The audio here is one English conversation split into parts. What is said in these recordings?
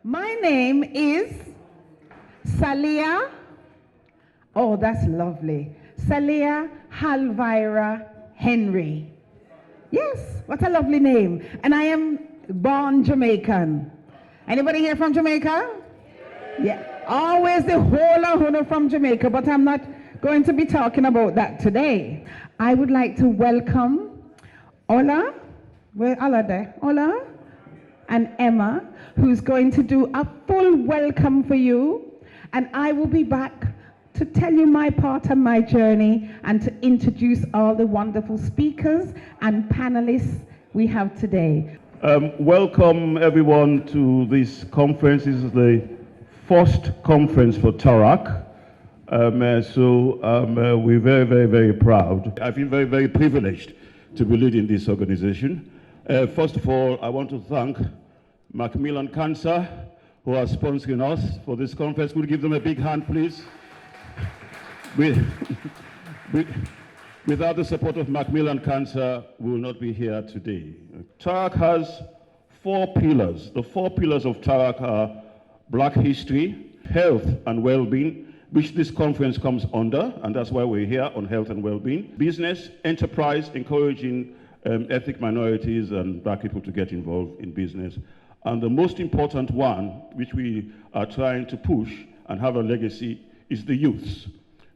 My name is Salia. Oh, that's lovely. Salia Halvira Henry. Yes, what a lovely name. And I am born Jamaican. Anybody here from Jamaica? Yeah. Always the whole of from Jamaica, but I'm not going to be talking about that today. I would like to welcome Ola. Where Ola there? Ola and Emma, who's going to do a full welcome for you. And I will be back to tell you my part of my journey and to introduce all the wonderful speakers and panelists we have today. Welcome everyone to this conference. This is the first conference for TARACC. We're very, very, very proud. I feel very, very privileged to be leading this organization. First of all, I want to thank Macmillan Cancer, who are sponsoring us for this conference. Could you give them a big hand, please? Without the support of Macmillan Cancer, we will not be here today. TARACC has 4 pillars. The 4 pillars of TARACC are Black history, health and well-being, which this conference comes under, and that's why we're here on health and well-being. Business, enterprise, encouraging ethnic minorities and Black people to get involved in business. And the most important one, which we are trying to push and have a legacy, is the youths.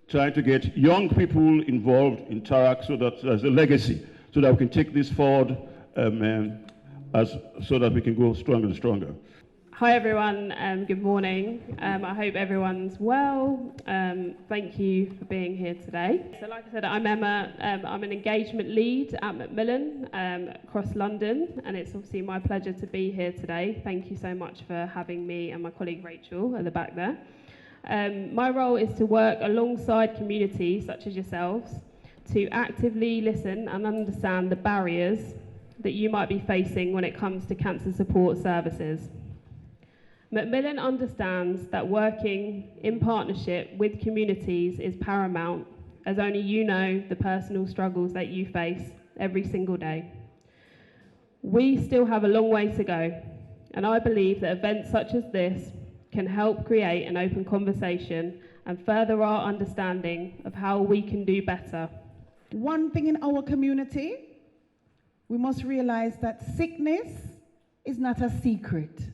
Trying to get young people involved in TARACC so that as a legacy, so that we can take this forward so that we can go stronger and stronger. Hi everyone, good morning. I hope everyone's well. Thank you for being here today. So like I said, I'm Emma. I'm an engagement lead at Macmillan across London, and it's obviously my pleasure to be here today. Thank you so much for having me and my colleague Rachel at the back there. My role is to work alongside communities such as yourselves to actively listen and understand the barriers that you might be facing when it comes to cancer support services. Macmillan understands that working in partnership with communities is paramount, as only you know the personal struggles that you face every single day. We still have a long way to go, and I believe that events such as this can help create an open conversation and further our understanding of how we can do better. One thing in our community, we must realize that sickness is not a secret.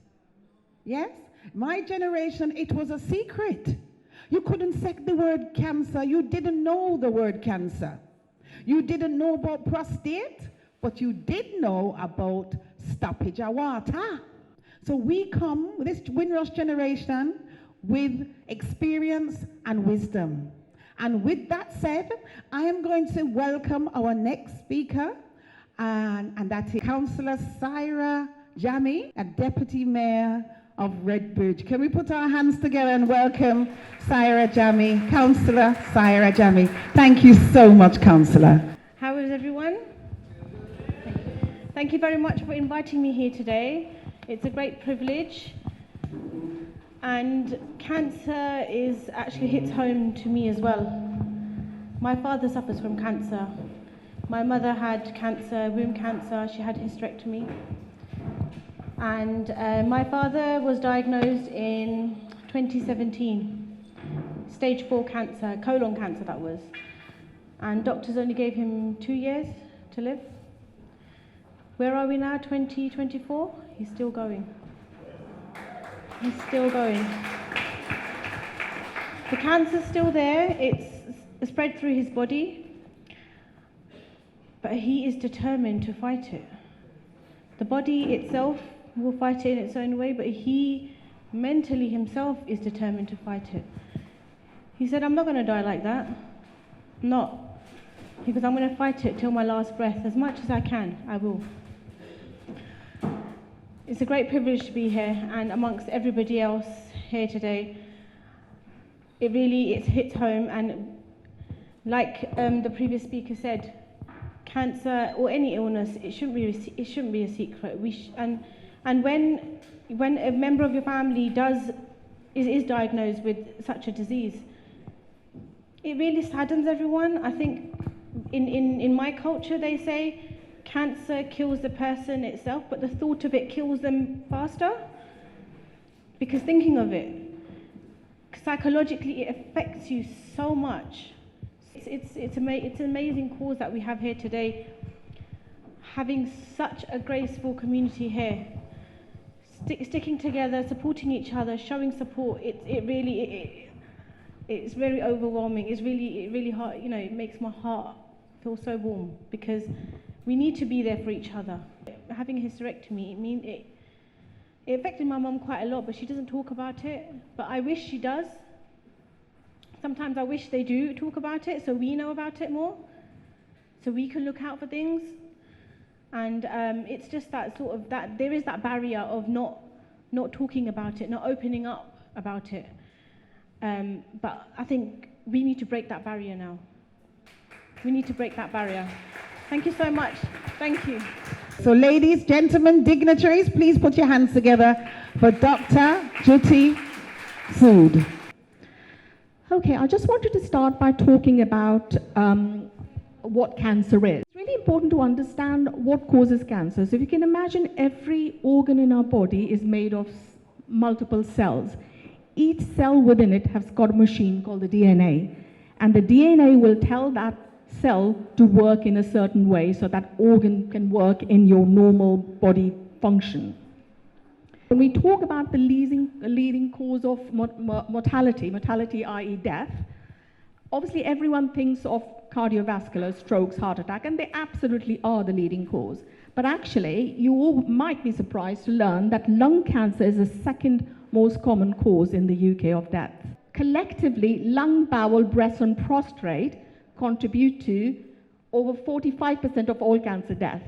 Yes? My generation, it was a secret. You couldn't say the word cancer. You didn't know the word cancer. You didn't know about prostate, but you did know about stoppage of water. So we come, this Windrush generation, with experience and wisdom. And with that said, I am going to welcome our next speaker, and that is Councillor Syra Jami, a Deputy Mayor of Redbridge. Can we put our hands together and welcome Syra Jami, Councillor Syra Jami. Thank you so much, Councillor. How is everyone? Thank you very much for inviting me here today. It's a great privilege, and cancer actually hits home to me as well. My father suffers from cancer. My mother had cancer, womb cancer. She had hysterectomy. And my father was diagnosed in 2017, stage 4 cancer, colon cancer that was. And doctors only gave him 2 years to live. Where are we now, 2024? He's still going. He's still going. The cancer's still there, it's spread through his body, but he is determined to fight it. The body itself will fight it in its own way, but he mentally himself is determined to fight it. He said, I'm not going to die like that. Not. Because I'm going to fight it till my last breath. As much as I can, I will. It's a great privilege to be here, and amongst everybody else here today, it hits home, and like the previous speaker said, cancer or any illness, it shouldn't be a secret. And when a member of your family is diagnosed with such a disease, it really saddens everyone. I think in my culture they say cancer kills the person itself, but the thought of it kills them faster. Because thinking of it, psychologically it affects you so much. It's an amazing cause that we have here today. Having such a graceful community here, sticking together, supporting each other, showing support, it's very overwhelming. It really hard, you know, it makes my heart feel so warm, because we need to be there for each other. Having a hysterectomy, it affected my mum quite a lot, but she doesn't talk about it. But I wish she does. Sometimes I wish they do talk about it, so we know about it more, so we can look out for things. And it's just that sort of, that there is that barrier of not talking about it, not opening up about it. But I think we need to break that barrier now. We need to break that barrier. Thank you so much. Thank you. So ladies, gentlemen, dignitaries, please put your hands together for Dr. Jyoti Sood. Okay, I just wanted to start by talking about what cancer is. It's really important to understand what causes cancer. So if you can imagine, every organ in our body is made of multiple cells. Each cell within it has got a machine called the DNA. And the DNA will tell that cell to work in a certain way so that organ can work in your normal body function. When we talk about the leading cause of mortality, i.e. death, obviously everyone thinks of cardiovascular, strokes, heart attack, and they absolutely are the leading cause. But actually, you all might be surprised to learn that lung cancer is the second most common cause in the UK of death. Collectively, lung, bowel, breast, and prostate contribute to over 45% of all cancer death.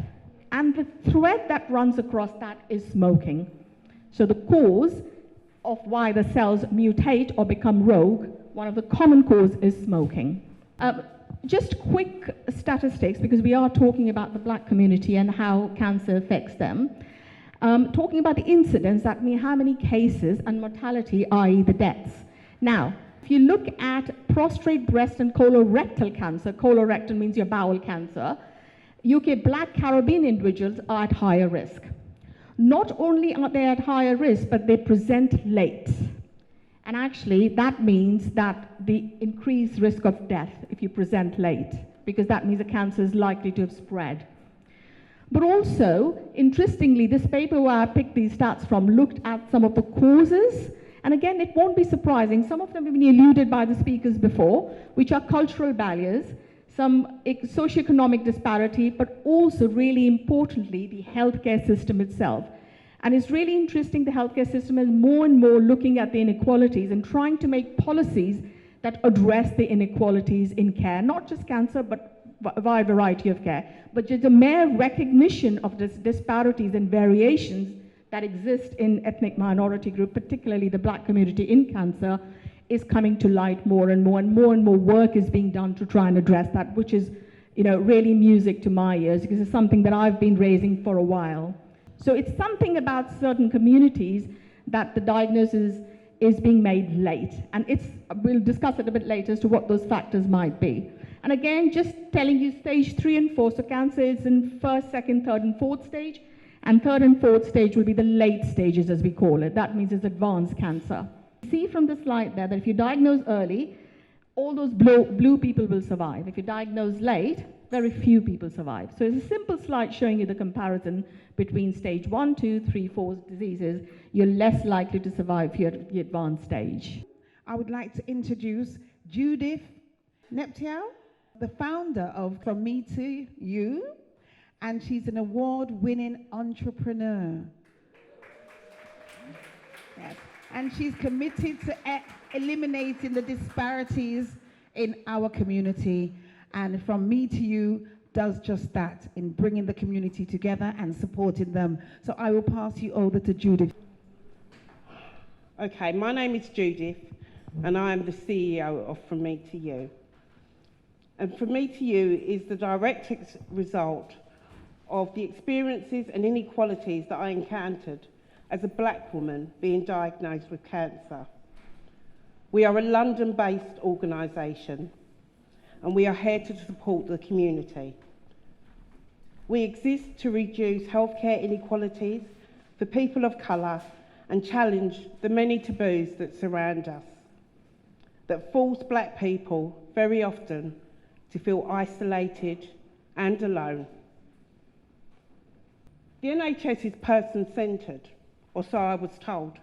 And the thread that runs across that is smoking. So the cause of why the cells mutate or become rogue, one of the common causes is smoking. Just quick statistics, because we are talking about the black community and how cancer affects them. Talking about the incidence, that means how many cases, and mortality, i.e. the deaths. Now, if you look at prostate, breast, and colorectal cancer, colorectal means your bowel cancer, UK black Caribbean individuals are at higher risk. Not only are they at higher risk, but they present late. And actually, that means that the increased risk of death if you present late, because that means the cancer is likely to have spread. But also, interestingly, this paper where I picked these stats from looked at some of the causes. And again, it won't be surprising. Some of them have been alluded by the speakers before, which are cultural barriers, some socioeconomic disparity, but also, really importantly, the healthcare system itself. And it's really interesting, the healthcare system is more and more looking at the inequalities and trying to make policies that address the inequalities in care, not just cancer, but via a variety of care. But just a mere recognition of these disparities and variations that exist in ethnic minority group, particularly the black community in cancer, is coming to light more and more, and more work is being done to try and address that, which is, you know, really music to my ears, because it's something that I've been raising for a while. So it's something about certain communities that the diagnosis is being made late, and we'll discuss it a bit later as to what those factors might be. And again, just telling you stage 3 and 4, so cancer is in first, second, third, and fourth stage, and third and fourth stage will be the late stages, as we call it. That means it's advanced cancer. See from the slide there that if you diagnose early, all those blue people will survive. If you diagnose late, very few people survive. So it's a simple slide showing you the comparison between stage 1, 2, 3, 4 diseases. You're less likely to survive if you're at the advanced stage. I would like to introduce Judith Neptiel, the founder of From Me to You, and she's an award-winning entrepreneur. Yes. And she's committed to eliminating the disparities in our community. And From Me to You does just that, in bringing the community together and supporting them. So I will pass you over to Judith. Okay, my name is Judith, and I am the CEO of From Me to You. And From Me to You is the direct result of the experiences and inequalities that I encountered as a black woman being diagnosed with cancer. We are a London-based organisation, and we are here to support the community. We exist to reduce healthcare inequalities for people of colour and challenge the many taboos that surround us, that force black people very often to feel isolated and alone. The NHS is person-centred, or so I was told,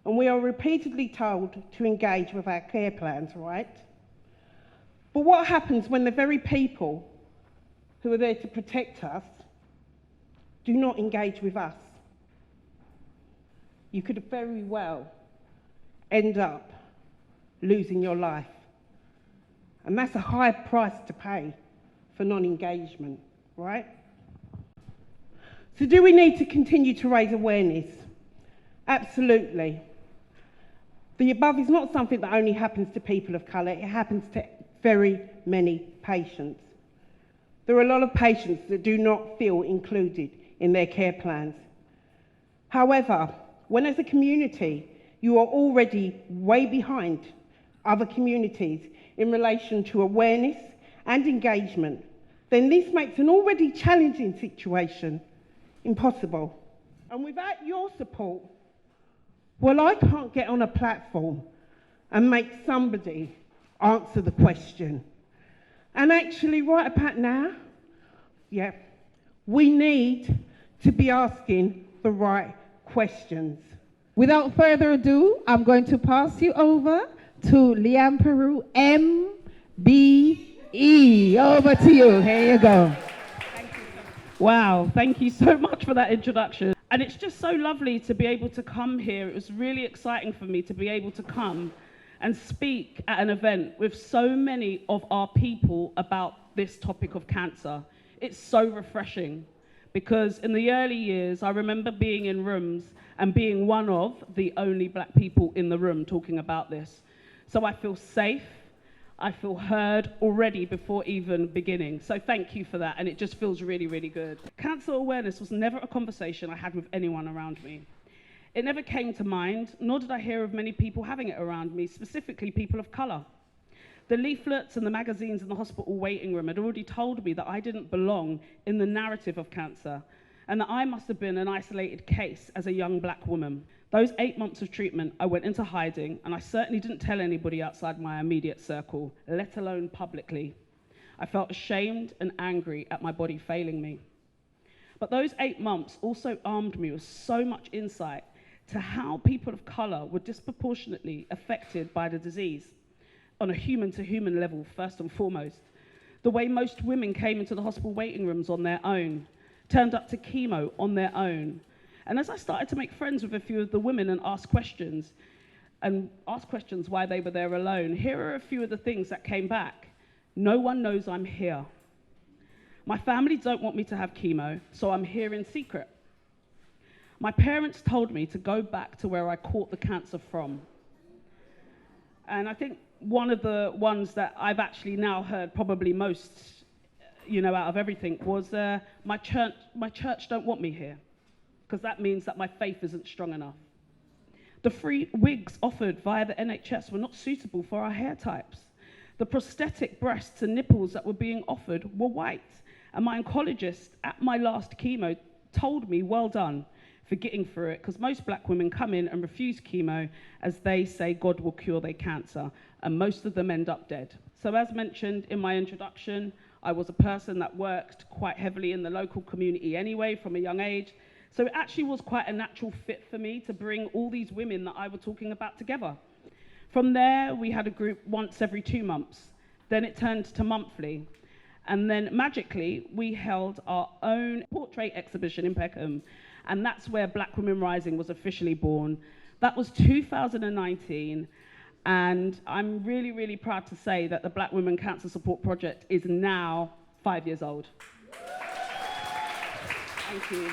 and we are repeatedly told to engage with our care plans, right? But what happens when the very people who are there to protect us do not engage with us? You could very well end up losing your life. And that's a high price to pay for non-engagement, right? So do we need to continue to raise awareness? Absolutely. The above is not something that only happens to people of colour, it happens to very many patients. There are a lot of patients that do not feel included in their care plans. However, when as a community you are already way behind other communities in relation to awareness and engagement, then this makes an already challenging situation impossible. And without your support, well, I can't get on a platform and make somebody answer the question. And actually, right about now, yeah, we need to be asking the right questions. Without further ado, I'm going to pass you over to Liam Peru, MBE. Over to you. Here you go. Wow, thank you so much for that introduction. And it's just so lovely to be able to come here. It was really exciting for me to be able to come and speak at an event with so many of our people about this topic of cancer. It's so refreshing because in the early years, I remember being in rooms and being one of the only black people in the room talking about this. So I feel safe. I feel heard already before even beginning. So thank you for that. And it just feels really, really good. Cancer awareness was never a conversation I had with anyone around me. It never came to mind, nor did I hear of many people having it around me, specifically people of colour. The leaflets and the magazines in the hospital waiting room had already told me that I didn't belong in the narrative of cancer and that I must have been an isolated case as a young black woman. Those 8 months of treatment, I went into hiding, and I certainly didn't tell anybody outside my immediate circle, let alone publicly. I felt ashamed and angry at my body failing me. But those 8 months also armed me with so much insight to how people of colour were disproportionately affected by the disease on a human-to-human level, first and foremost. The way most women came into the hospital waiting rooms on their own, turned up to chemo on their own. And as I started to make friends with a few of the women and ask questions why they were there alone, here are a few of the things that came back. No one knows I'm here. My family don't want me to have chemo, so I'm here in secret. My parents told me to go back to where I caught the cancer from. And I think one of the ones that I've actually now heard probably most, out of everything was my church don't want me here, because that means that my faith isn't strong enough. The free wigs offered via the NHS were not suitable for our hair types. The prosthetic breasts and nipples that were being offered were white. And my oncologist at my last chemo told me, well done for getting through it, because most black women come in and refuse chemo as they say God will cure their cancer, and most of them end up dead. So as mentioned in my introduction, I was a person that worked quite heavily in the local community anyway from a young age. So it actually was quite a natural fit for me to bring all these women that I was talking about together. From there, we had a group once every 2 months. Then it turned to monthly. And then magically, we held our own portrait exhibition in Peckham. And that's where Black Women Rising was officially born. That was 2019. And I'm really, really proud to say that the Black Women Cancer Support Project is now 5 years old. Thank you.